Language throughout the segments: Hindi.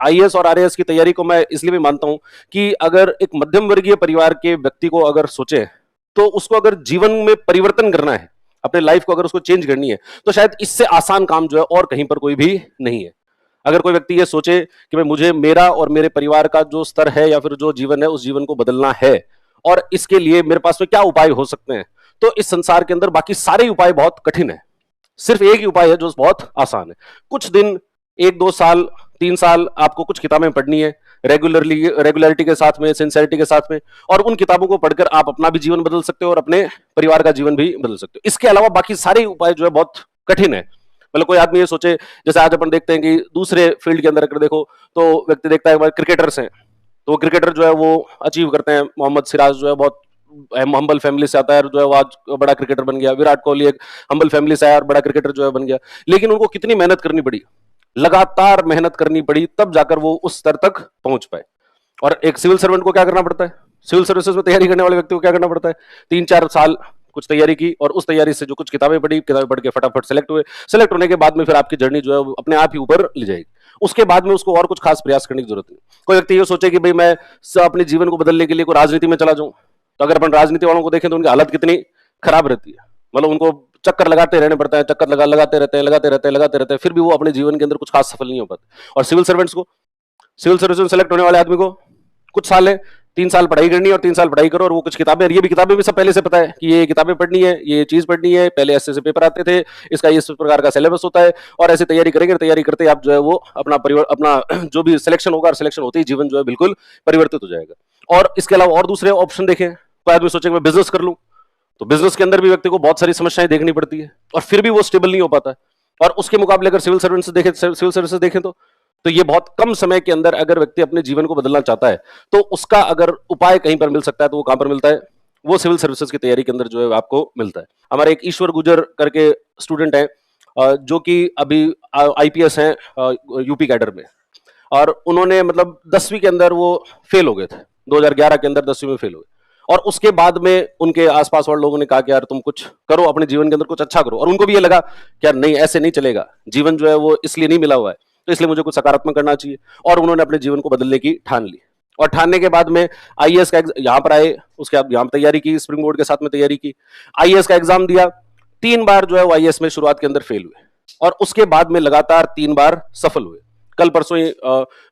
आईएएस और आरएएस की तैयारी को मैं इसलिए भी मानता हूं कि अगर एक मध्यम वर्गीय परिवार के व्यक्ति को अगर सोचे, तो उसको अगर जीवन में परिवर्तन करना है, अपने लाइफ को अगर उसको चेंज करनी है, तो शायद इससे आसान काम जो है और कहीं पर कोई भी नहीं है। अगर कोई व्यक्ति ये सोचे कि भाई मुझे मेरा और मेरे परिवार का जो स्तर है या फिर जो जीवन है उस जीवन को बदलना है और इसके लिए मेरे पास में क्या उपाय हो सकते हैं, तो इस संसार के अंदर बाकी सारे उपाय बहुत कठिन है, सिर्फ एक ही उपाय है जो बहुत आसान है। कुछ दिन, 1-2 साल, 3 साल आपको कुछ किताबें पढ़नी है रेगुलरिटी के साथ में, सिंसियरिटी के साथ में, और उन किताबों को पढ़कर आप अपना भी जीवन बदल सकते हो और अपने परिवार का जीवन भी बदल सकते हो। इसके अलावा बाकी सारे उपाय जो है बहुत कठिन है। मतलब कोई आदमी ये सोचे, जैसे आज अपन देखते हैं कि दूसरे फील्ड के अंदर अगर देखो तो व्यक्ति देखता है क्रिकेटर्स हैं, तो क्रिकेटर जो है वो अचीव करते हैं। मोहम्मद सिराज जो है बहुत हम्बल फैमिली से आता है, जो है वो आज बड़ा क्रिकेटर बन गया। विराट कोहली एक हम्बल फैमिली से आया और बड़ा क्रिकेटर जो है बन गया। लेकिन उनको कितनी मेहनत करनी पड़ी, लगातार मेहनत करनी पड़ी, तब जाकर वो उस स्तर तक पहुंच पाए। और एक सिविल सर्वेंट को क्या करना पड़ता है, सिविल सर्विसेज में तैयारी करने वाले व्यक्ति को क्या करना पड़ता है, 3-4 साल कुछ तैयारी की और उस तैयारी से जो कुछ किताबें पढ़ के फटाफट सेलेक्ट हुए। सेलेक्ट होने के बाद में फिर आपकी जर्नी जो है वो अपने आप ही ऊपर ले जाएगी। उसके बाद में उसको और कुछ खास प्रयास करने की जरूरत नहीं। कोई व्यक्ति ये सोचे कि भाई मैं अपने जीवन को बदलने के लिए कोई राजनीति में चला जाऊं, तो अगर अपन राजनीति वालों को देखें तो उनकी हालत कितनी खराब रहती है। मतलब उनको चक्कर लगाते रहने पड़ता है, चक्कर लगाते रहते हैं, फिर भी वो अपने जीवन के अंदर कुछ खास सफल नहीं हो पाते। और सिविल सर्वेंट्स को, सिविल सर्विस में सेलेक्ट होने वाले आदमी को कुछ साल है, 3 साल पढ़ाई करनी है और 3 साल पढ़ाई करो और वो कुछ किताबें, ये भी किताबें भी सब पहले से पता है कि ये किताबें पढ़नी है, ये चीज पढ़नी है, पहले ऐसे पेपर आते थे, इसका इस प्रकार का सिलेबस होता है, और ऐसे तैयारी करेंगे। तैयारी करते आप जो है वो अपना जो भी सिलेक्शन होगा, सिलेक्शन होते ही जीवन जो है बिल्कुल परिवर्तित हो जाएगा। और इसके अलावा और दूसरे ऑप्शन देखें, कोई आदमी सोचे मैं बिजनेस कर लूं, तो बिजनेस के अंदर भी व्यक्ति को बहुत सारी समस्याएं देखनी पड़ती है और फिर भी वो स्टेबल नहीं हो पाता है। और उसके मुकाबले अगर सिविल सर्विसेज देखें तो ये बहुत कम समय के अंदर अगर व्यक्ति अपने जीवन को बदलना चाहता है तो उसका अगर उपाय कहीं पर मिल सकता है तो वो कहां पर मिलता है, वो सिविल सर्विसेज की तैयारी के अंदर जो है आपको मिलता है। हमारे एक ईश्वर गुजर करके स्टूडेंट है, जो कि अभी आईपीएस हैं यूपी कैडर में, और उन्होंने मतलब 10वीं के अंदर वो फेल हो गए थे, 2011 के अंदर 10वीं में फेल हो गए। और उसके बाद में उनके आसपास वाले लोगों ने कहा कि यार तुम कुछ करो, अपने जीवन के अंदर कुछ अच्छा करो। और उनको भी ये लगा कि यार नहीं, ऐसे नहीं चलेगा, जीवन जो है वो इसलिए नहीं मिला हुआ है, तो इसलिए मुझे कुछ सकारात्मक करना चाहिए। और उन्होंने अपने जीवन को बदलने की ठान ली और ठानने के बाद में आईएएस का यहाँ पर आए, उसके बाद यहाँ तैयारी की, स्प्रिंग बोर्ड के साथ में तैयारी की, आईएएस का एग्जाम दिया। 3 बार जो है वो आईएएस में शुरुआत के अंदर फेल हुए और उसके बाद में लगातार 3 बार सफल हुए। कल परसों ही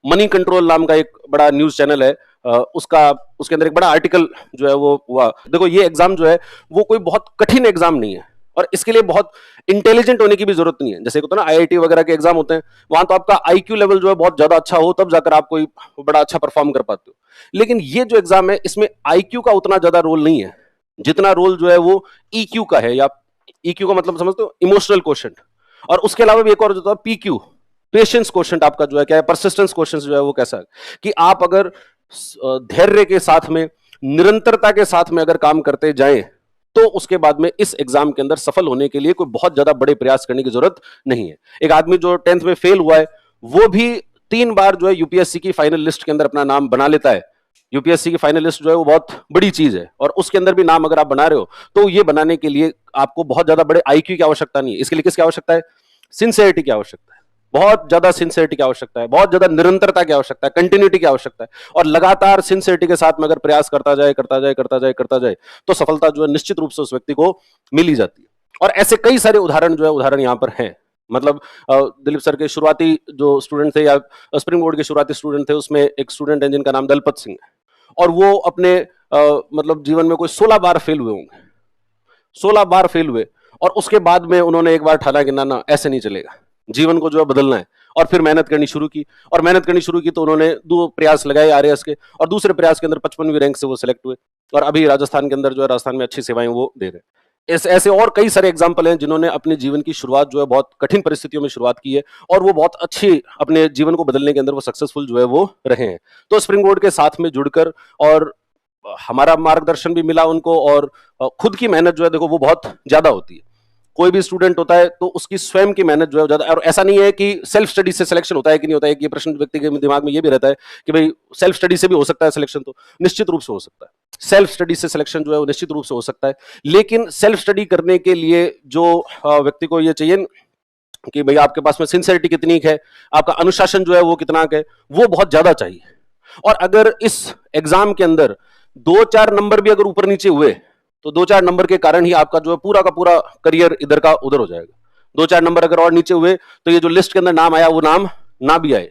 मनी कंट्रोल नाम का एक बड़ा न्यूज चैनल है, उसके अंदर एक बड़ा आर्टिकल जो है वो हुआ। देखो ये एग्जाम जो है वो कोई बहुत कठिन एग्जाम नहीं है और इसके लिए बहुत इंटेलिजेंट होने की भी जरूरत नहीं है। जैसे होता है ना आईआईटी वगैरह के एग्जाम होते हैं, वहां तो आपका आईक्यू लेवल जो है बहुत ज्यादा अच्छा हो तब जाकर आप कोई बड़ा अच्छा परफॉर्म कर पाते हो। लेकिन ये जो एग्जाम है इसमें आईक्यू का उतना ज्यादा रोल नहीं है जितना रोल जो है वो ईक्यू का है, या ईक्यू का मतलब समझते हो, इमोशनल क्वेश्चन। और उसके अलावा भी एक और जो होता है पीक्यू, पेशेंस क्वेश्चन आपका जो है क्या है, परसिस्टेंस क्वेश्चन जो है वो कैसा है कि आप अगर धैर्य के साथ में, निरंतरता के साथ में अगर काम करते जाएं तो उसके बाद में इस एग्जाम के अंदर सफल होने के लिए कोई बहुत ज्यादा बड़े प्रयास करने की जरूरत नहीं है। एक आदमी जो 10th में फेल हुआ है वो भी 3 बार जो है यूपीएससी की फाइनल लिस्ट के अंदर अपना नाम बना लेता है। यूपीएससी की फाइनल लिस्ट जो है वो बहुत बड़ी चीज है और उसके अंदर भी नाम अगर आप बना रहे हो तो ये बनाने के लिए आपको बहुत ज्यादा बड़े आईक्यू की आवश्यकता नहीं है। इसके लिए किसकी आवश्यकता है, सिंसियरिटी की आवश्यकता है, बहुत ज्यादा सिंसियरिटी की आवश्यकता है, बहुत ज्यादा निरंतरता की आवश्यकता है, कंटिन्यूटी की आवश्यकता है। और लगातार सिंसियरिटी के साथ में अगर प्रयास करता जाए तो सफलता जो है निश्चित रूप से उस व्यक्ति को मिल ही जाती है। और ऐसे कई सारे उदाहरण यहाँ पर हैं। मतलब दिलीप सर के शुरुआती जो स्टूडेंट थे या स्प्रिंग बोर्ड के शुरुआती स्टूडेंट थे, उसमें एक स्टूडेंट है जिनका नाम दलपत सिंह है और वो अपने मतलब जीवन में कोई 16 बार फेल हुए होंगे, 16 बार फेल हुए। और उसके बाद में उन्होंने एक बार ठाना कि ना ऐसे नहीं चलेगा, जीवन को जो है बदलना है। और फिर मेहनत करनी शुरू की तो उन्होंने 2 प्रयास लगाए आरएएस के और दूसरे प्रयास के अंदर 55वीं रैंक से वो सिलेक्ट हुए और अभी राजस्थान के अंदर जो है, राजस्थान में अच्छी सेवाएं वो दे रहे हैं। ऐसे और कई सारे एग्जाम्पल हैं जिन्होंने अपने जीवन की शुरुआत जो है बहुत कठिन परिस्थितियों में शुरुआत की है और वो बहुत अच्छी अपने जीवन को बदलने के अंदर वो सक्सेसफुल जो है वो रहे हैं। तो स्प्रिंग बोर्ड के साथ में जुड़कर और हमारा मार्गदर्शन भी मिला उनको और खुद की मेहनत जो है देखो वो बहुत ज्यादा होती है। कोई भी स्टूडेंट होता है तो उसकी स्वयं की मेहनत जो है ज्यादा, और ऐसा नहीं है कि सेल्फ स्टडी से सिलेक्शन होता है कि नहीं होता है। ये प्रश्न व्यक्ति के दिमाग में ये भी रहता है कि भाई सेल्फ स्टडी से भी हो सकता है सिलेक्शन, तो निश्चित रूप से हो सकता है, सेल्फ स्टडी से सिलेक्शन जो है वो निश्चित रूप से हो सकता है। लेकिन सेल्फ स्टडी करने के लिए जो व्यक्ति को ये चाहिए कि भाई आपके पास में सिंसियरिटी कितनी है, आपका अनुशासन जो है वो कितना है, वो बहुत ज्यादा चाहिए। और अगर इस एग्जाम के अंदर 2-4 नंबर भी अगर ऊपर नीचे हुए तो 2-4 नंबर के कारण ही आपका जो है पूरा का पूरा करियर इधर का उधर हो जाएगा। 2-4 नंबर अगर और नीचे हुए तो ये जो लिस्ट के अंदर नाम आया वो नाम ना भी आए।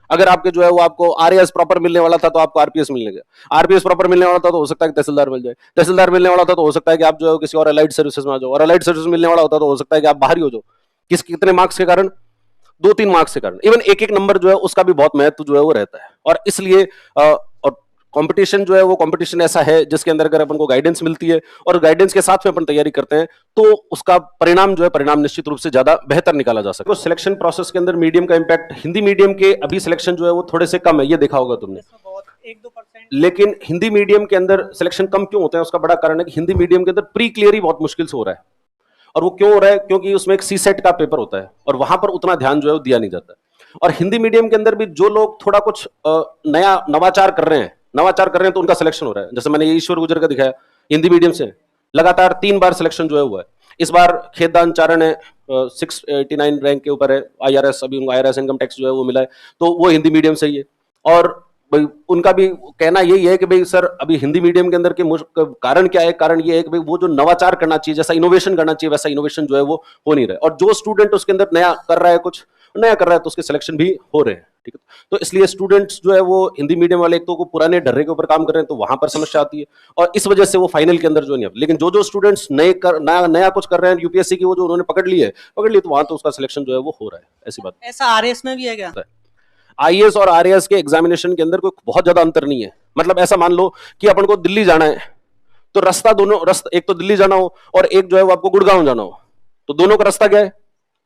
अगर आपके जो है वो आपको आरएएस प्रॉपर मिलने वाला था तो आपको आरपीएस मिलने गया, आरपीएस प्रॉपर मिलने वाला था तो हो सकता है कि तहसीलदार मिल जाए, तहसीलदार मिलने वाला था तो हो सकता है कि आप जो है किसी और अलाइड सर्विसेज में आ जाओ, और अलाइड सर्विस मिलने वाला होता तो हो सकता है कि आप बाहर ही हो जाओ। कितने मार्क्स के कारण? 2-3 मार्क्स के कारण। इवन एक एक नंबर जो है उसका भी बहुत महत्व जो है वो रहता है। और इसलिए और कंपटीशन जो है वो कंपटीशन ऐसा है जिसके अंदर अगर अपन को गाइडेंस मिलती है और गाइडेंस के साथ में अपन तैयारी करते हैं तो उसका परिणाम जो है परिणाम निश्चित रूप से ज्यादा बेहतर निकाला जा सकता है। तो सिलेक्शन प्रोसेस के अंदर मीडियम का इंपैक्ट, हिंदी मीडियम के अभी सिलेक्शन जो है वो थोड़े से कम है, ये देखा होगा तुमने, 1-2%। लेकिन हिंदी मीडियम के अंदर सिलेक्शन कम क्यों होता है? उसका बड़ा कारण है कि हिंदी मीडियम के अंदर प्री क्लियर ही बहुत मुश्किल से हो रहा है। और वो क्यों हो रहा है? क्योंकि उसमें एक सी सेट का पेपर होता है और वहां पर उतना ध्यान जो है वो दिया नहीं जाता। और हिंदी मीडियम के अंदर भी जो लोग थोड़ा कुछ नया नवाचार कर रहे हैं तो उनका सिलेक्शन हो रहा है। जैसे मैंने ईश्वर गुजर का दिखाया, हिंदी मीडियम से लगातार 3 बार सिलेक्शन जो है हुआ है। इस बार खेतदान चारण है 689 रैंक के ऊपर है, आईआरएस, अभी उनको आईआरएस इनकम टैक्स जो है वो मिला है, तो वो हिंदी मीडियम से ही है। और भाई उनका भी कहना यही है कि भाई सर अभी हिंदी मीडियम के अंदर के कारण क्या है? कारण ये है कि भाई वो जो नवाचार करना चाहिए, जैसा इनोवेशन करना चाहिए, वैसा इनोवेशन जो है वो हो नहीं रहा है। और जो स्टूडेंट उसके अंदर नया कर रहा है, कुछ नया कर रहा है, तो उसके सिलेक्शन भी हो रहे हैं। ठीक है, तो इसलिए स्टूडेंट्स जो है वो हिंदी मीडियम वाले एक तो को पुराने ढर्रे के ऊपर काम कर रहे हैं तो वहां पर समस्या आती है, और इस वजह से वो फाइनल के अंदर जो नहीं। लेकिन जो स्टूडेंट्स नया कुछ कर रहे हैं यूपीएससी की, वो जो उन्होंने पकड़ ली तो वहां तो उसका सिलेक्शन जो है वो हो रहा है। ऐसी बात। ऐसा आरएएस में भी है क्या? आईएएस और आरएएस के एग्जामिनेशन के अंदर कोई बहुत ज्यादा अंतर नहीं है। मतलब ऐसा मान लो कि अपन को दिल्ली जाना है तो रास्ता एक तो दिल्ली जाना हो और एक जो है वो आपको गुड़गांव जाना हो, तो दोनों का रास्ता क्या है?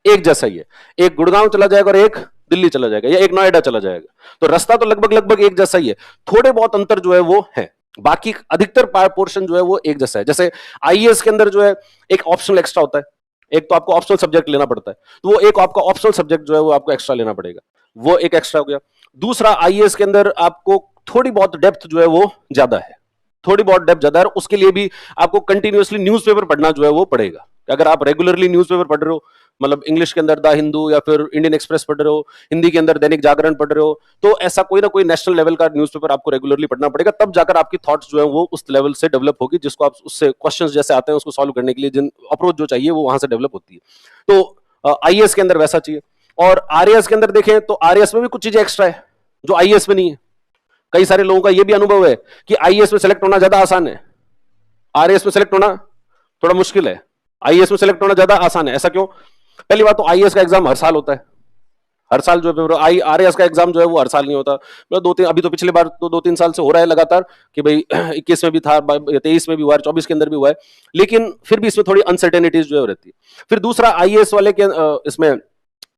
एक जैसा ही है। एक गुड़गांव चला जाएगा और एक दिल्ली चला जाएगा, या एक नोएडा चला जाएगा, तो रास्ता तो लगभग एक जैसा ही है। थोड़े बहुत अंतर जो है वो है, बाकी अधिकतर पोर्शन जो है वो एक जैसा है। जैसे आईएएस के अंदर जो है एक ऑप्शनल एक्स्ट्रा होता है, एक तो आपको ऑप्शनल सब्जेक्ट लेना पड़ता है, तो वो एक आपका ऑप्शनल सब्जेक्ट जो है वो आपको एक्स्ट्रा लेना पड़ेगा, वो एक एक्स्ट्रा हो गया। दूसरा, आईएएस के अंदर आपको थोड़ी बहुत डेप्थ जो है वो ज्यादा है, थोड़ी बहुत डेप्थ ज्यादा है, उसके लिए भी आपको कंटिन्यूअसली न्यूज़पेपर पढ़ना जो है वो पड़ेगा। अगर आप रेगुलरली न्यूज़पेपर पढ़ रहे हो, मतलब इंग्लिश के अंदर द हिंदू या फिर इंडियन एक्सप्रेस पढ़ रहे हो, हिंदी के अंदर दैनिक जागरण पढ़ रहे हो, तो ऐसा कोई ना कोई नेशनल लेवल का न्यूज़पेपर आपको रेगुलरली पढ़ना पड़ेगा, तब जाकर आपकी थॉट्स जो है वो उस लेवल से डेवलप होगी, जिसको आप उससे क्वेश्चंस जैसे आते हैं उसको सॉल्व करने के लिए जिन अप्रोच जो चाहिए वो वहां से डेवलप होती है। तो आईएएस के अंदर वैसा चाहिए। और आरएएस के अंदर देखें तो आरएएस में भी कुछ चीजें एक्स्ट्रा है जो आईएएस में नहीं है। कई सारे लोगों का यह भी अनुभव है कि आईएएस में सेलेक्ट होना ज्यादा आसान है, आरएएस में सेलेक्ट होना थोड़ा मुश्किल है, आईएएस में सेलेक्ट होना ज्यादा आसान है। ऐसा क्यों? पहली बात तो आईएएस का एग्जाम हर साल होता है, हर साल जो पेपर, आरएएस का एग्जाम जो है वो हर साल नहीं होता। मतलब अभी तो पिछले बार तो 2-3 साल से हो रहा है लगातार कि भाई 21 में भी था, 23 में भी हुआ है, 24 के अंदर भी हुआ है, लेकिन फिर भी इसमें थोड़ी अनसर्टेनिटीज जो है रहती है। फिर दूसरा, आईएएस वाले के इसमें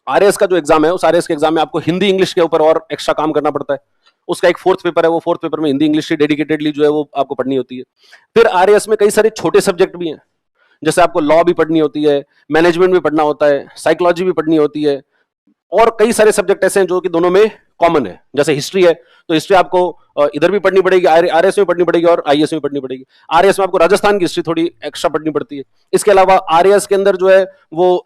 आरएएस का जो एग्जाम है, उस आरएएस के एग्जाम में आपको हिंदी इंग्लिश के ऊपर और एक्स्ट्रा काम करना पड़ता है। उसका एक 4th पेपर है, वो 4th पेपर में हिंदी इंग्लिश की डेडिकेटेडली जो है वो आपको पढ़नी होती है। फिर आरएएस में कई सारे छोटे सब्जेक्ट भी हैं, जैसे आपको लॉ भी पढ़नी होती है, मैनेजमेंट भी पढ़ना होता है, साइकोलॉजी भी पढ़नी होती है, और कई सारे सब्जेक्ट ऐसे हैं जो कि दोनों में कॉमन है। जैसे हिस्ट्री है तो हिस्ट्री आपको इधर भी पढ़नी पड़ेगी, आरएएस में पढ़नी पड़ेगी और आईएएस में पढ़नी पड़ेगी। आरएएस में आपको राजस्थान की हिस्ट्री थोड़ी एक्स्ट्रा पढ़नी पड़ती है। इसके अलावा आरएएस के अंदर जो है वो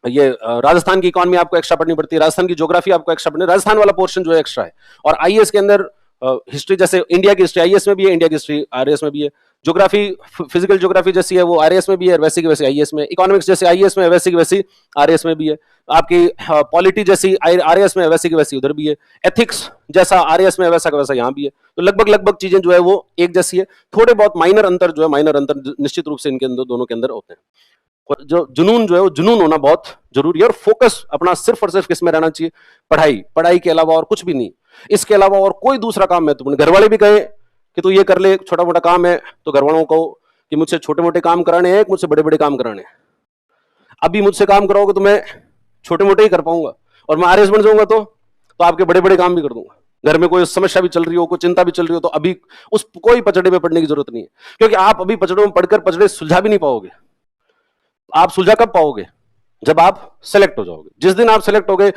राजस्थान की इकोनॉमी आपको एक्स्ट्रा पढ़नी पड़ती है, राजस्थान की ज्योग्राफी आपको एक्स्ट्रा पढ़नी, राजस्थान वाला पोर्शन जो है एक्स्ट्रा है। और आईएएस के अंदर हिस्ट्री, जैसे इंडिया की हिस्ट्री आईएएस में भी है, इंडिया की हिस्ट्री आरएएस में भी है, ज्योग्राफी, फिजिकल ज्योग्राफी जैसी है वो आरएएस में भी है, वैसी की वैसी आईएएस में, इकोनॉमिक्स जैसे आईएएस में वैसी की वैसी आरएएस में भी है, आपकी पॉलिटी जैसी आरएएस में वैसी की वैसी उधर भी है, एथिक्स जैसा आरएएस में वैसा का वैसा यहाँ भी है। तो लगभग चीजें जो है वो एक जैसी है, थोड़े बहुत माइनर अंतर निश्चित रूप से इनके अंदर दोनों के अंदर होते हैं। जो जुनून जो है वो जुनून होना बहुत जरूरी है, और फोकस अपना सिर्फ और सिर्फ किसमें रहना चाहिए? पढ़ाई के अलावा और कुछ भी नहीं। इसके अलावा और कोई दूसरा काम महत्वपूर्ण, घर वाले भी कहे कि तू ये कर ले, छोटा मोटा काम है, तो घर वालों को कि मुझसे छोटे मोटे काम कराने हैं, मुझसे बड़े बड़े काम कराने हैं। अभी मुझसे काम कराओगे तो मैं छोटे मोटे ही कर पाऊंगा, और मैं आरएएस बन जाऊंगा तो आपके बड़े बड़े काम भी कर दूंगा। घर में कोई समस्या भी चल रही हो, कोई चिंता भी चल रही हो, तो अभी उस कोई पचड़े में पड़ने की जरूरत नहीं है, क्योंकि आप अभी पचड़ों में पढ़कर पचड़े सुलझा भी नहीं पाओगे। आप सुलझा कब पाओगे? जब आप सेलेक्ट हो जाओगे। जिस दिन आप सेलेक्ट हो गए,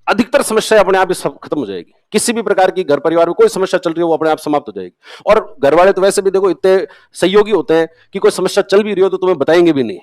अधिकतर समस्या अपने आप ही खत्म हो जाएगी। किसी भी प्रकार की घर परिवार में कोई समस्या चल रही हो वो अपने आप समाप्त हो जाएगी। और घर वाले तो वैसे भी देखो इतने सहयोगी होते हैं कि कोई समस्या चल भी रही हो तो तुम्हें बताएंगे भी नहीं,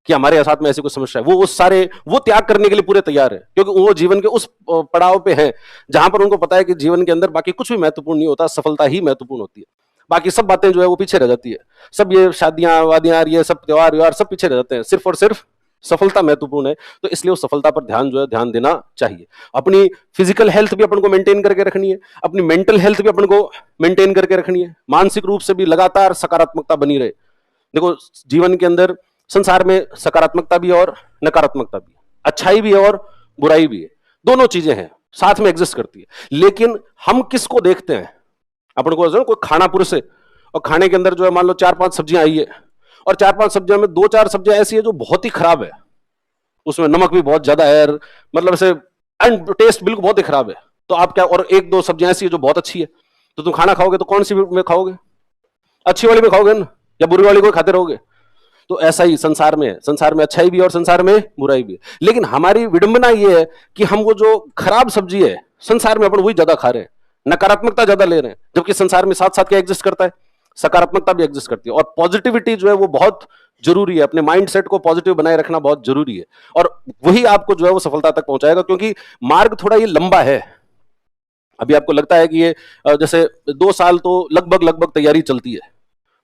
कि हमारे साथ में ऐसी कोई समस्या है, वो त्याग करने के लिए पूरे तैयार है, क्योंकि वो जीवन के उस पड़ाव पे हैं जहां पर उनको पता है कि जीवन के अंदर बाकी कुछ भी महत्वपूर्ण नहीं होता, सफलता ही महत्वपूर्ण होती है। बाकी सब बातें जो है वो पीछे रह जाती है, सब ये शादियां वादियां, ये सब त्योहार व्योहार सब पीछे रह जाते हैं, सिर्फ और सिर्फ सफलता महत्वपूर्ण है। तो इसलिए उस सफलता पर ध्यान देना चाहिए। अपनी फिजिकल हेल्थ भी अपन को मेंटेन करके रखनी है, अपनी मेंटल हेल्थ भी अपन को मेंटेन करके रखनी है, मानसिक रूप से भी लगातार सकारात्मकता बनी रहे। देखो, जीवन के अंदर संसार में सकारात्मकता भी है और नकारात्मकता भी है, अच्छाई भी है और बुराई भी है, दोनों चीजें हैं, साथ में एग्जिस्ट करती है। लेकिन हम किसको देखते हैं? अपन को कोई खाना पुरुष है और खाने के अंदर जो है मान लो 4-5 सब्जियां आई है, और 4-5 सब्जियों में 2-4 सब्जियां ऐसी है जो बहुत ही खराब है, उसमें नमक भी बहुत ज्यादा है, मतलब ऐसे एंड टेस्ट बिल्कुल बहुत ही खराब है, तो आप क्या, और 1-2 सब्जियां ऐसी है जो बहुत अच्छी है, तो तुम खाना खाओगे तो कौन सी में खाओगे? अच्छी वाली में खाओगे ना, या बुरी वाली को खाते रहोगे? तो ऐसा ही संसार में है, संसार में अच्छाई भी है और संसार में बुराई भी है। लेकिन हमारी विडंबना ये है कि हम वो जो खराब सब्जी है संसार में अपन वही ज्यादा खा रहे हैं, नकारात्मकता ज्यादा ले रहे हैं, जबकि संसार में साथ साथ क्या एग्जिस्ट करता है? सकारात्मकता भी एग्जिस्ट करती है। और पॉजिटिविटी जो है वो बहुत जरूरी है, अपने माइंड सेट को पॉजिटिव बनाए रखना बहुत जरूरी है, और वही आपको जो है वो सफलता तक पहुंचाएगा, क्योंकि मार्ग थोड़ा ये लंबा है। अभी आपको लगता है कि ये जैसे 2 साल तो लगभग तैयारी चलती है,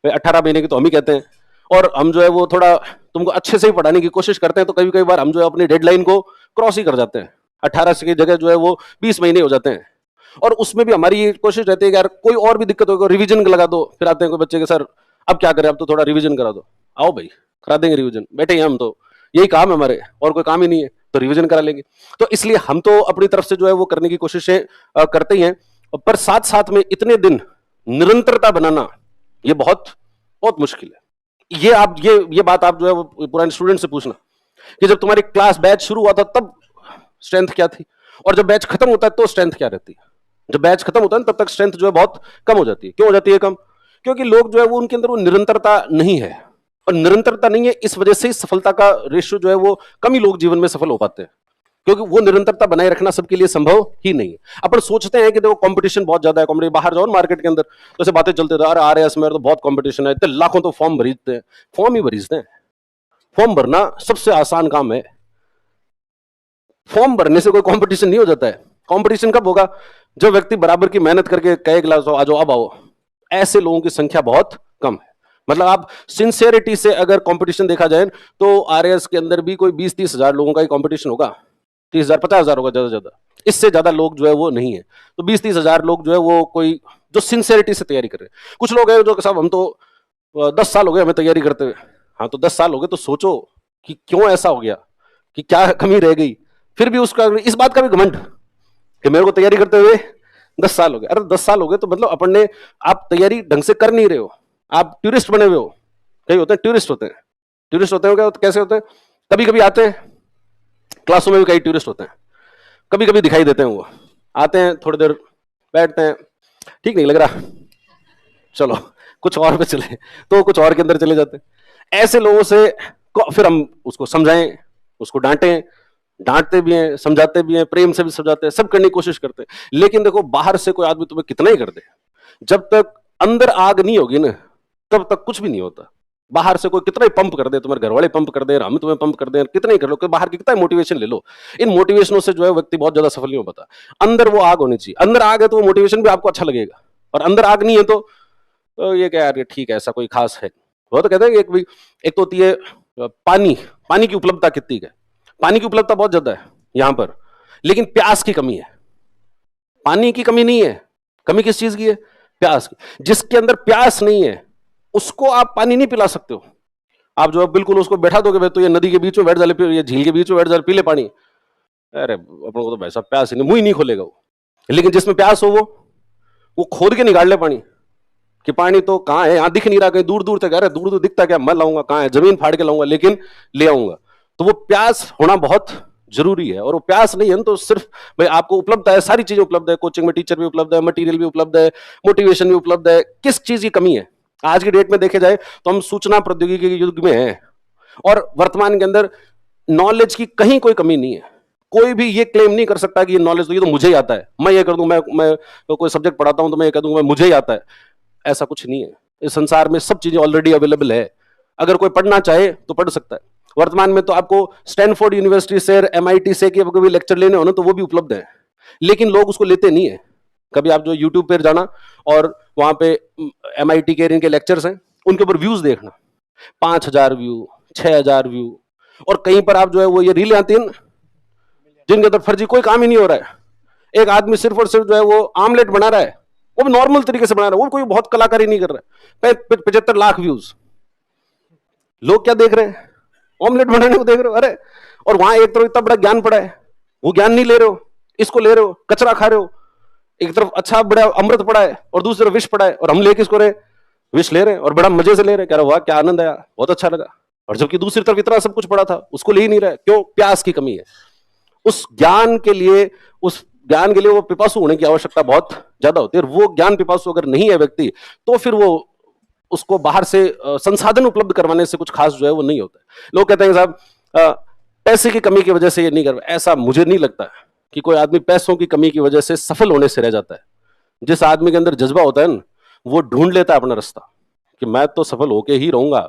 18 महीने की तो हम ही कहते हैं, और हम जो है वो थोड़ा तुमको अच्छे से ही पढ़ाने की कोशिश करते हैं, तो कई बार हम जो है अपनी डेडलाइन को क्रॉस ही कर जाते हैं, 18 की जगह जो है वो 20 महीने हो जाते हैं। और उसमें भी हमारी ये कोशिश रहती है कि यार कोई और भी दिक्कत होगी, रिवीजन लगा दो। फिर आते हैं कोई बच्चे के, सर अब क्या करें, अब तो थोड़ा रिवीजन करा दो। आओ भाई, करा देंगे रिवीजन, बैठे हैं हम, तो यही काम है हमारे, और कोई काम ही नहीं है, तो रिवीजन करा लेंगे। तो इसलिए हम तो अपनी तरफ से जो है वो करने की कोशिशें करते ही हैं, पर साथ साथ में इतने दिन निरंतरता बनाना ये बहुत बहुत मुश्किल है। ये बात आप जो है वो पुराने स्टूडेंट से पूछना कि जब तुम्हारी क्लास बैच शुरू हुआ था तब स्ट्रेंथ क्या थी, और जब बैच खत्म होता है तो स्ट्रेंथ क्या रहती है। जब बैच खत्म होता है तब तक स्ट्रेंथ जो है बहुत कम हो जाती है। क्यों हो जाती है कम? क्योंकि लोग जो है वो उनके अंदर वो निरंतरता नहीं है, और निरंतरता नहीं है इस वजह से सफलता का रेशियो जो है वो कम ही लोग जीवन में सफल हो पाते हैं, क्योंकि वो निरंतरता बनाए रखना सबके लिए संभव ही नहीं है। अपन सोचते हैं कि देखो कंपटीशन बहुत ज्यादा है, कंपनी बाहर जाओ मार्केट के अंदर तो ऐसे बातें चलते थे, अरे RAS में तो बहुत कंपटीशन है, इतने लाखों तो फॉर्म भरीजते हैं। फॉर्म ही भरीजते हैं, फॉर्म भरना सबसे आसान काम है, फॉर्म भरने से कोई कंपटीशन नहीं हो जाता है। कंपटीशन कब होगा? जब व्यक्ति बराबर की मेहनत करके कहे गिलास आ जाओ, अब आओ। ऐसे लोगों की संख्या बहुत कम है। मतलब आप सिंसियरिटी से अगर कंपटीशन देखा जाए तो RAS के अंदर भी कोई 20-30 हजार लोगों का ही कंपटीशन होगा, 30,000 50,000 होगा ज्यादा ज्यादा, इससे ज्यादा लोग जो है वो नहीं है। तो 20-30 हजार लोग जो है वो कोई जो सिंसियरिटी से तैयारी कर रहे हैं। कुछ लोग हैं जो साहब हम तो 10 साल हो गए हमें तैयारी करते हुए। हाँ, तो 10 साल हो गए तो सोचो कि क्यों ऐसा हो गया, कि क्या कमी रह गई, फिर भी उसका इस बात का भी घमंड कि मेरे को तैयारी करते हुए 10 साल हो गए। अरे 10 साल हो गए तो मतलब अपन ने, आप तैयारी ढंग से कर नहीं रहे हो, आप टूरिस्ट बने हुए हो। कई होते हैं टूरिस्ट होते हैं, टूरिस्ट होते हैं क्या, कैसे होते हैं? कभी कभी आते हैं, क्लासों में भी कई टूरिस्ट होते हैं, कभी कभी दिखाई देते हैं, वो आते हैं थोड़ी देर बैठते हैं, ठीक नहीं लग रहा, चलो कुछ और पे चले, तो कुछ और के अंदर चले जाते हैं। ऐसे लोगों से फिर हम उसको समझाएं, उसको डांटें, डांटते भी हैं, समझाते भी हैं, प्रेम से भी समझाते हैं, सब करने की कोशिश करते हैं। लेकिन देखो, बाहर से कोई आदमी तुम्हें कितना ही कर दे, जब तक अंदर आग नहीं होगी ना तब तक कुछ भी नहीं होता। बाहर से कोई कितना ही पंप कर दे, तुम्हारे घर वाले पंप कर दे, हम तुम्हें पंप कर दे, कितना ही कर लो, बाहर की कितना मोटिवेशन ले लो, इन मोटिवेशनों से जो है व्यक्ति बहुत ज्यादा सफल नहीं हो पाता। अंदर वो आग होनी चाहिए, अंदर आग है तो वो मोटिवेशन भी आपको अच्छा लगेगा, और अंदर आग नहीं है तो ये क्या यार, ठीक है, ऐसा कोई खास है। वो तो कहते हैं कि एक तो होती है पानी की उपलब्धता कितनी है, पानी की उपलब्धता बहुत ज्यादा है यहां पर, लेकिन प्यास की कमी है। पानी की कमी नहीं है, कमी किस चीज की है? प्यास की। जिसके अंदर प्यास नहीं है उसको आप पानी नहीं पिला सकते हो। आप जो बिल्कुल उसको बैठा दोगे, भाई तो ये नदी के बीच में बैठ जा, ये झील के बीच में बैठ जा, पी ले पानी, अरे अपन को तो भाई साहब प्यास ही नहीं, मुंह ही नहीं खोलेगा वो। लेकिन जिसमें प्यास हो वो खोद के निकाल ले पानी, कि पानी तो कहाँ है, यहां दिख नहीं रहा, कहीं दूर दूर तक, अरे दूर दूर दिखता क्या, मैं लाऊंगा, कहाँ है, जमीन फाड़ के लाऊंगा, लेकिन ले आऊंगा। तो वो प्यास होना बहुत जरूरी है, और वो प्यास नहीं है तो सिर्फ भाई आपको उपलब्ध है, सारी चीजें उपलब्ध है, कोचिंग में टीचर भी उपलब्ध है, मटेरियल भी उपलब्ध है, मोटिवेशन भी उपलब्ध है, किस चीज की कमी है? आज की डेट में देखे जाए तो हम सूचना प्रौद्योगिकी के युग में हैं, और वर्तमान के अंदर नॉलेज की कहीं कोई कमी नहीं है। कोई भी ये क्लेम नहीं कर सकता कि ये नॉलेज तो ये तो मुझे ही आता है, मैं ये कर दूं, मैं कोई सब्जेक्ट पढ़ाता हूं तो मैं ये कह दूंगा मुझे ही आता है। ऐसा कुछ नहीं है। इस संसार में सब चीजें ऑलरेडी अवेलेबल है, अगर कोई पढ़ना चाहे तो पढ़ सकता है। वर्तमान में तो आपको स्टैनफोर्ड यूनिवर्सिटी से, MIT से कि कभी लेक्चर लेने हो ना तो वो भी उपलब्ध है, लेकिन लोग उसको लेते नहीं है। कभी आप जो यूट्यूब पर जाना और वहां पे MIT के इनके लेक्चर्स हैं, उनके ऊपर व्यूज देखना, 5,000 व्यू, 6,000 व्यू, और कहीं पर आप जो है वो ये रील आती है ना जिनके अंदर फर्जी कोई काम ही नहीं हो रहा है। एक आदमी सिर्फ और सिर्फ जो है वो आमलेट बना रहा है, वो भी नॉर्मल तरीके से बना रहा है, वो कोई बहुत कलाकारी नहीं कर रहा है, 75 लाख व्यूज। लोग क्या देख रहे हैं? ऑमलेट बनाने को देख रहे हो। अरे, और वहां एक तरफ इतना बड़ा ज्ञान पड़ा है, वो ज्ञान नहीं ले रहे हो, इसको ले रहे हो, कचरा खा रहे हो। एक तरफ अच्छा बड़ा अमृत पड़ा है और दूसरी तरफ विष पड़ा है, और हम ले किसको रहे? विष ले रहे हैं, और बड़ा मजे से ले रहे हैं, कह रहे वाह क्या आनंद आया, बहुत अच्छा लगा। और जबकि दूसरी तरफ इतना सब कुछ पड़ा था, उसको ले ही नहीं रहा है। क्यों? प्यास की कमी है। उस ज्ञान के लिए वो पिपासु होने की आवश्यकता बहुत ज्यादा होती है, और वो ज्ञान पिपासु अगर नहीं है व्यक्ति, तो फिर वो उसको बाहर से संसाधन उपलब्ध करवाने से कुछ खास जो है वो नहीं होता है। लोग कहते हैं साहब पैसे की कमी की वजह से ये नहीं कर, ऐसा मुझे नहीं लगता कि कोई आदमी पैसों की कमी की वजह से सफल होने से रह जाता है। जिस आदमी के अंदर जज्बा होता है ना, वो ढूंढ लेता है अपना रास्ता कि मैं तो सफल होके ही रहूंगा।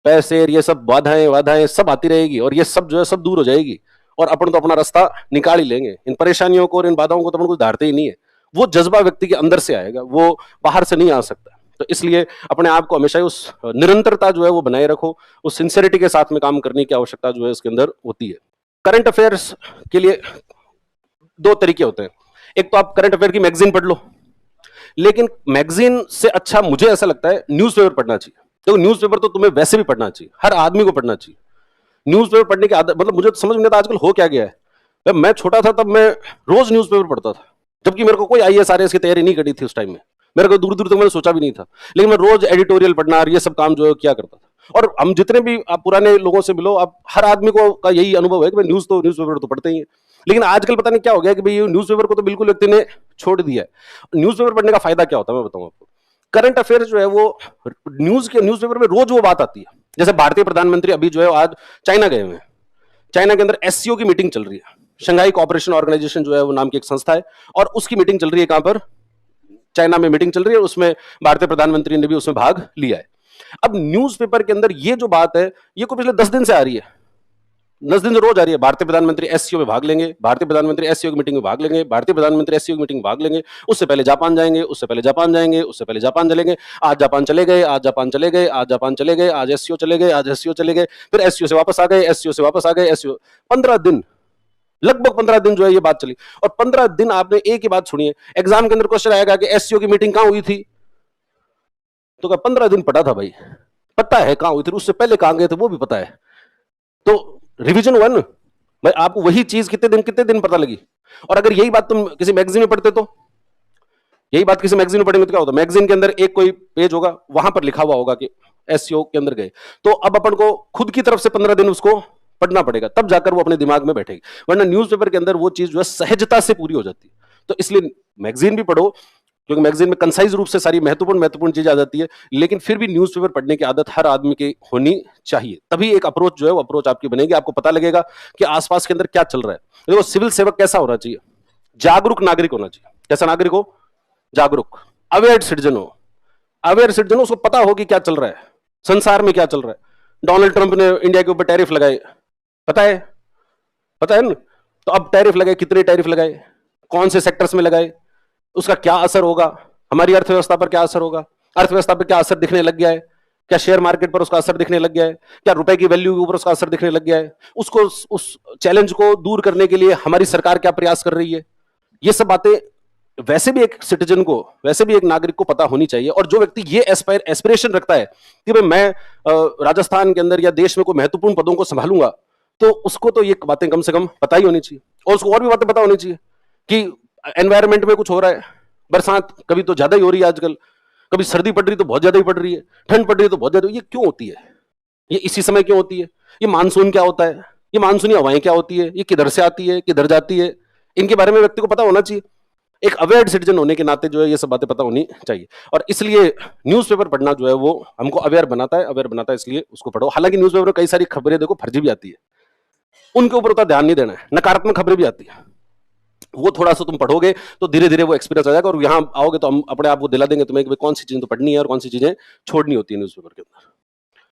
पैसे ये सब बाधाएं सब आती रहेगी, और ये सब जो है सब दूर हो जाएगी, और अपन तो अपना रास्ता निकाल ही लेंगे। इन परेशानियों को और इन बाधाओं को तो अपन को धारते ही नहीं है। वो जज्बा व्यक्ति के अंदर से आएगा, वो बाहर से नहीं आ सकता। तो इसलिए अपने आप को हमेशा उस निरंतरता जो है वो बनाए रखो, उस सिंसियरिटी के साथ में काम करने की आवश्यकता जो है इसके अंदर होती है। करंट अफेयर्स के लिए दो तरीके होते हैं। एक तो आप करंट अफेयर की मैगजीन पढ़ लो, लेकिन मैगजीन से अच्छा मुझे ऐसा लगता है न्यूज़पेपर पढ़ना चाहिए। तो न्यूज़पेपर तो तुम्हें वैसे भी पढ़ना चाहिए, हर आदमी को पढ़ना चाहिए। न्यूज़पेपर पढ़ने की आदत, मतलब मुझे तो समझ में नहीं आता आजकल हो क्या गया है। जब मैं छोटा था तब मैं रोज न्यूज़पेपर पढ़ता था, जबकि मेरे को कोई IAS RAS की तैयारी नहीं करी थी उस टाइम में, मेरे को दूर दूर तक मैंने सोचा भी नहीं था, लेकिन मैं रोज एडिटोरियल पढ़ना और ये सब काम जो है क्या करता था। और हम जितने भी आप पुराने लोगों से मिलो, आप हर आदमी को का यही अनुभव है कि भाई न्यूज़पेपर तो पढ़ते ही है। लेकिन आजकल पता नहीं क्या हो गया कि भाई ये न्यूज़पेपर को तो बिल्कुल व्यक्ति ने छोड़ दिया है। न्यूज़पेपर पढ़ने का फायदा क्या होता है मैं बताऊं आपको। करंट अफेयर जो है वो न्यूज़पेपर में रोज वो बात आती है। जैसे भारतीय प्रधानमंत्री अभी जो है आज चाइना गए हुए हैं, चाइना के अंदर SCO की मीटिंग चल रही है, शंघाई कोऑपरेशन ऑर्गेनाइजेशन जो है वो नाम की एक संस्था है, और उसकी मीटिंग चल रही है। कहां पर? चाइना में मीटिंग चल रही है, उसमें भारतीय प्रधानमंत्री ने भी उसमें भाग लिया है। अब न्यूज़पेपर के अंदर ये जो बात है, ये को पिछले 10 दिन से आ रही है, 10 दिन से रोज आ रही है। भारतीय प्रधानमंत्री SCO में भाग लेंगे, भारतीय प्रधानमंत्री SCO की मीटिंग में भाग लेंगे, भारतीय प्रधानमंत्री SCO की मीटिंग में भाग लेंगे, उससे पहले जापान जाएंगे, उससे पहले जापान जाएंगे, उससे पहले जापान चलेंगे, आज जापान चले गए, आज जापान चले गए, आज जापान चले गए, आज SCO चले गए, आज SCO चले गए, फिर SCO से वापस आ गए, SCO से वापस आ गए, SCO 15 दिन, लगभग 15 दिन जो है ये बात चली। और 15 दिन आपने एक ही बात सुनी है। एग्जाम के अंदर क्वेश्चन आएगा कि SCO की मीटिंग कहां हुई थी, तो क्या 15 दिन पढ़ा था भाई, पता है कहां हुई थी, उससे पहले कहां गए थे वो भी पता है, तो रिवीजन हुआ ना भाई। आपको वही चीज कितने दिन पता लगी। और अगर यही बात तुम किसी मैगजीन में पढ़ते, तो यही बात किसी मैगजीन में पढ़ेंगे तो क्या होता? मैगजीन के अंदर एक कोई पेज होगा, वहां पर लिखा हुआ होगा कि SCO के अंदर गए, तो अब अपन को खुद की तरफ से 15 दिन उसको पढ़ना पड़ेगा, तब जाकर वो अपने दिमाग में बैठेगी। वरना न्यूज़पेपर के अंदर वो चीज जो है सहजता से पूरी हो जाती है। तो इसलिए मैगजीन भी पढ़ो, क्योंकि मैगजीन में कंसाइज रूप से सारी महत्वपूर्ण चीज आ जाती है, लेकिन फिर भी न्यूज़पेपर पढ़ने की आदत हर आदमी की होनी चाहिए। तभी एक अप्रोच जो है वो अप्रोच आपकी बनेगी, आपको पता लगेगा कि आसपास के अंदर क्या चल रहा है। देखो, सिविल सेवक कैसा होना चाहिए? जागरूक नागरिक होना चाहिए। कैसा नागरिक हो? जागरूक, अवेयर सिटीजन हो। अवेयर सिटीजन, उसको पता हो कि क्या चल रहा है, संसार में क्या चल रहा है। डोनाल्ड ट्रंप ने इंडिया के ऊपर टैरिफ लगाए, पता है ना? तो अब टैरिफ लगाए, कितने टैरिफ लगाए, कौन से सेक्टर्स में लगाए, उसका क्या असर होगा, हमारी अर्थव्यवस्था पर क्या असर होगा, अर्थव्यवस्था पर क्या असर दिखने लग गया है, क्या शेयर मार्केट पर उसका असर दिखने लग गया है, क्या रुपए की वैल्यू के ऊपर उसका असर दिखने लग गया है, उसको उस चैलेंज को दूर करने के लिए हमारी सरकार क्या प्रयास कर रही है। ये सब बातें वैसे भी एक सिटीजन को, वैसे भी एक नागरिक को पता होनी चाहिए। और जो व्यक्ति ये एस्पिरेशन रखता है कि भाई मैं राजस्थान के अंदर या देश में कोई महत्वपूर्ण पदों को संभालूंगा, तो उसको तो ये बातें कम से कम पता ही होनी चाहिए। और उसको और भी बातें पता होनी चाहिए कि एनवायरमेंट में कुछ हो रहा है, बरसात कभी तो ज्यादा ही हो रही है आजकल, कभी सर्दी पड़ रही तो बहुत ज्यादा ही पड़ रही है, ठंड पड़ रही है तो बहुत ज्यादा। ये क्यों होती है? ये इसी समय क्यों होती है? ये मानसून क्या होता है? ये मानसूनी हवाएं क्या होती है? ये किधर से आती है, किधर जाती है? इनके बारे में व्यक्ति को पता होना चाहिए। एक अवेयर सिटीजन होने के नाते जो है ये सब बातें पता होनी चाहिए। और इसलिए न्यूज़पेपर पढ़ना जो है वो हमको अवेयर बनाता है, इसलिए उसको पढ़ो। हालांकि न्यूज़पेपर में कई सारी खबरें देखो फर्जी भी आती है, उनके ऊपर उतना ध्यान नहीं देना है। नकारात्मक खबरें भी आती है, वो थोड़ा सा तुम पढ़ोगे तो धीरे धीरे वो एक्सपीरियंस आ जाएगा, और यहां आओगे तो हम अपने आप को दिला देंगे तुम्हें कि कौन सी चीजें तो पढ़नी है और कौन सी चीजें छोड़नी होती है न्यूज़पेपर के अंदर।